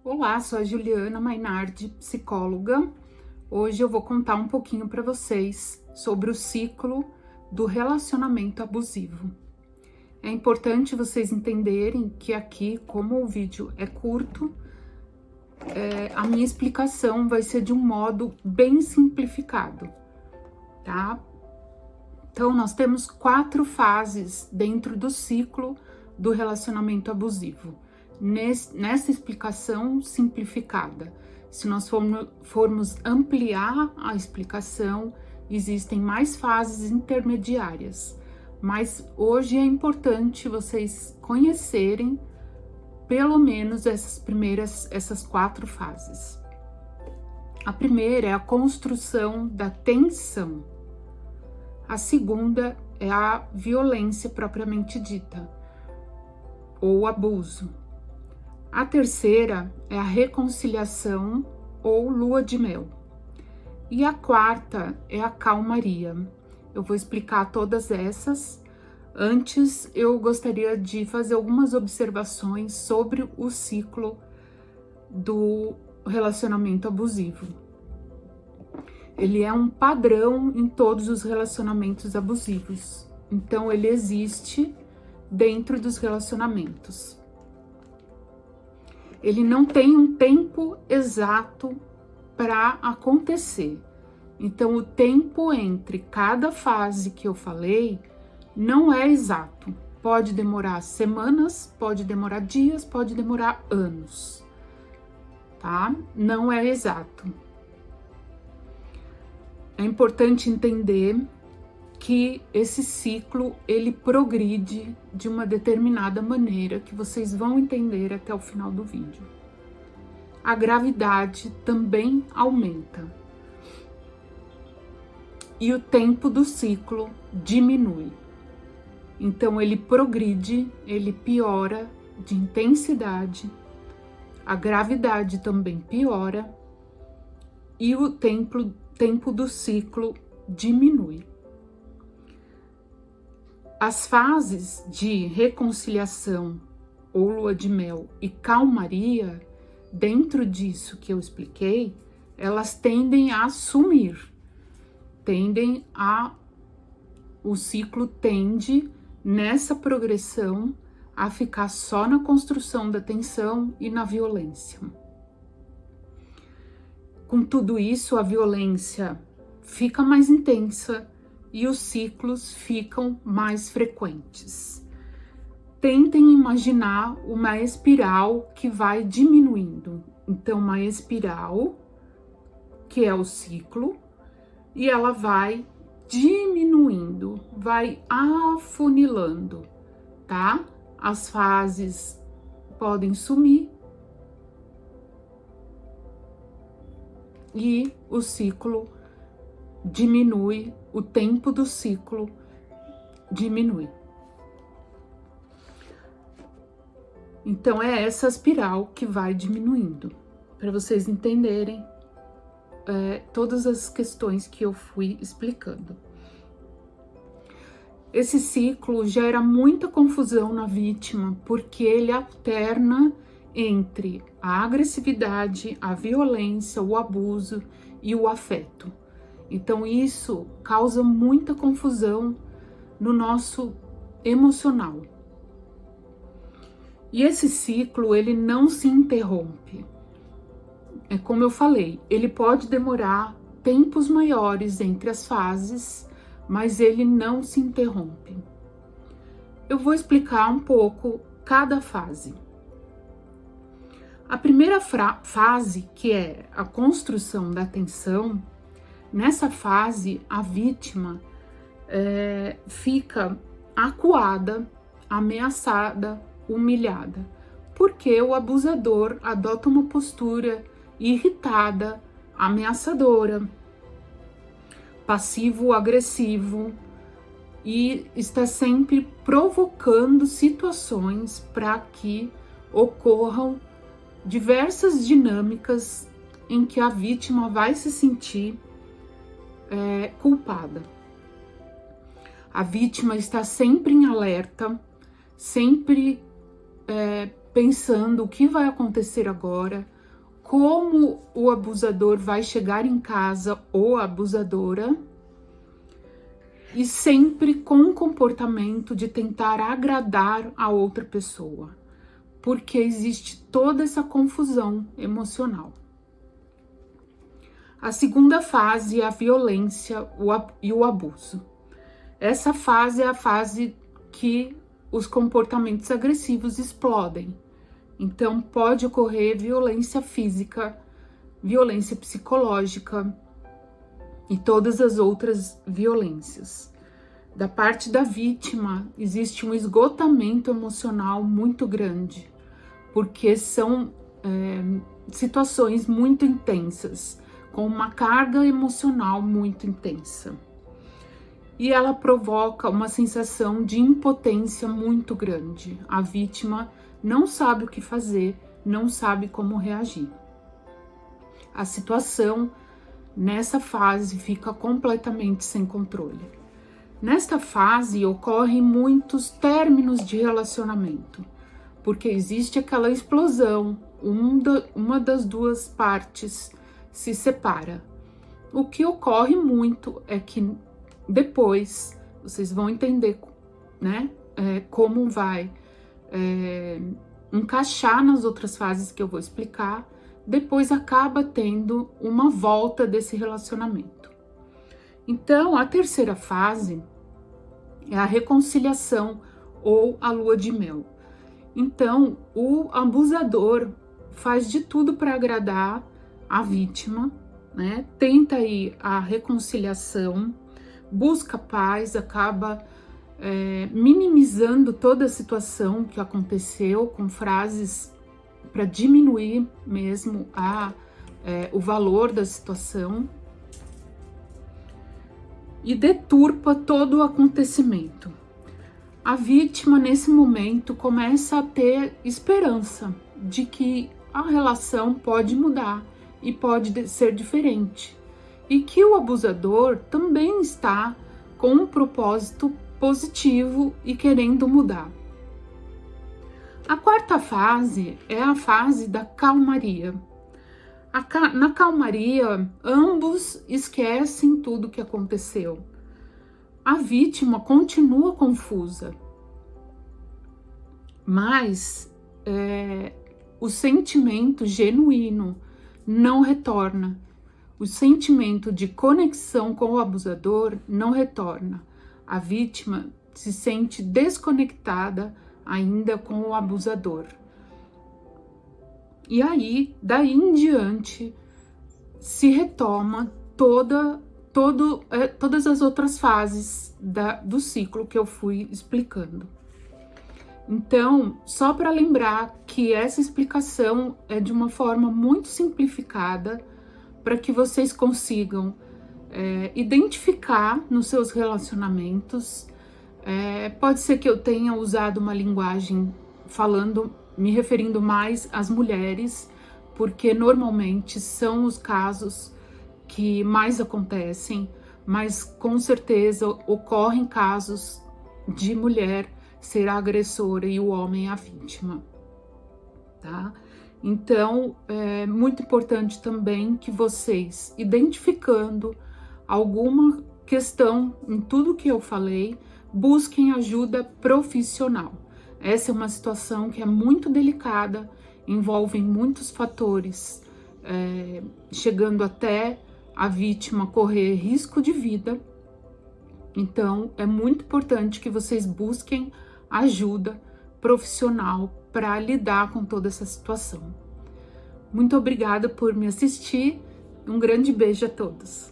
Olá, sou a Juliana Mainardi, psicóloga. Hoje eu vou contar um pouquinho para vocês sobre o ciclo do relacionamento abusivo. É importante vocês entenderem que aqui, como o vídeo é curto, a minha explicação vai ser de um modo bem simplificado, tá? Então, nós temos 4 fases dentro do ciclo do relacionamento abusivo. Nessa explicação simplificada, se nós formos ampliar a explicação, existem mais fases intermediárias, mas hoje é importante vocês conhecerem pelo menos essas 4 fases. A primeira é a construção da tensão. A segunda é a violência propriamente dita, ou abuso. A terceira é a reconciliação ou lua de mel. E a quarta é a calmaria. Eu vou explicar todas essas. Antes, eu gostaria de fazer algumas observações sobre o ciclo do relacionamento abusivo. Ele é um padrão em todos os relacionamentos abusivos. Então, ele existe dentro dos relacionamentos. Ele não tem um tempo exato para acontecer. Então, o tempo entre cada fase que eu falei não é exato. Pode demorar semanas, pode demorar dias, pode demorar anos, tá? Não é exato. É importante entender que esse ciclo, ele progride de uma determinada maneira que vocês vão entender até o final do vídeo. A gravidade também aumenta. E o tempo do ciclo diminui. Então ele progride, ele piora de intensidade, a gravidade também piora e o tempo do ciclo diminui. As fases de reconciliação ou lua de mel e calmaria, dentro disso que eu expliquei, elas tendem a sumir, o ciclo tende nessa progressão a ficar só na construção da tensão e na violência. Com tudo isso, a violência fica mais intensa e os ciclos ficam mais frequentes. Tentem imaginar uma espiral que vai diminuindo. Então, uma espiral, que é o ciclo, e ela vai diminuindo, vai afunilando, tá? As fases podem sumir e o ciclo diminui, o tempo do ciclo diminui. Então é essa espiral que vai diminuindo, para vocês entenderem todas as questões que eu fui explicando. Esse ciclo gera muita confusão na vítima, porque ele alterna entre a agressividade, a violência, o abuso e o afeto. Então isso causa muita confusão no nosso emocional. E esse ciclo, ele não se interrompe. É como eu falei, ele pode demorar tempos maiores entre as fases, mas ele não se interrompe. Eu vou explicar um pouco cada fase. A primeira fase, que é a construção da tensão, nessa fase a vítima fica acuada, ameaçada, humilhada, porque o abusador adota uma postura irritada, ameaçadora, passivo-agressivo e está sempre provocando situações para que ocorram diversas dinâmicas em que a vítima vai se sentir culpada. A vítima está sempre em alerta, sempre pensando o que vai acontecer agora, como o abusador vai chegar em casa ou a abusadora, e sempre com um comportamento de tentar agradar a outra pessoa, porque existe toda essa confusão emocional. A segunda fase é a violência e o abuso. Essa fase é a fase que os comportamentos agressivos explodem. Então, pode ocorrer violência física, violência psicológica e todas as outras violências. Da parte da vítima, existe um esgotamento emocional muito grande, porque são situações muito intensas, com uma carga emocional muito intensa. E ela provoca uma sensação de impotência muito grande. A vítima não sabe o que fazer, não sabe como reagir. A situação nessa fase fica completamente sem controle. Nesta fase ocorrem muitos términos de relacionamento, porque existe aquela explosão, uma das duas partes se separa. O que ocorre muito é que depois vocês vão entender, né, como vai encaixar nas outras fases que eu vou explicar. Depois acaba tendo uma volta desse relacionamento. Então, a terceira fase é a reconciliação ou a lua de mel. Então, o abusador faz de tudo para agradar a vítima, né? Tenta aí a reconciliação, busca paz, acaba minimizando toda a situação que aconteceu com frases para diminuir mesmo o valor da situação, e deturpa todo o acontecimento. A vítima, nesse momento, começa a ter esperança de que a relação pode mudar e pode ser diferente, e que o abusador também está com um propósito positivo e querendo mudar. A quarta fase é a fase da calmaria. Na calmaria, ambos esquecem tudo o que aconteceu. A vítima continua confusa, mas o sentimento genuíno não retorna. O sentimento de conexão com o abusador não retorna. A vítima se sente desconectada ainda com o abusador. E aí, daí em diante, se retoma todas as outras fases do ciclo que eu fui explicando. Então, só para lembrar que essa explicação é de uma forma muito simplificada, para que vocês consigam identificar nos seus relacionamentos. Pode ser que eu tenha usado uma linguagem me referindo mais às mulheres, porque normalmente são os casos que mais acontecem, mas com certeza ocorrem casos de mulher ser a agressora e o homem a vítima, tá? Então, é muito importante também que vocês, identificando alguma questão em tudo que eu falei, busquem ajuda profissional. Essa é uma situação que é muito delicada, envolve muitos fatores, chegando até a vítima correr risco de vida. Então, é muito importante que vocês busquem ajuda profissional para lidar com toda essa situação. Muito obrigada por me assistir. Um grande beijo a todos.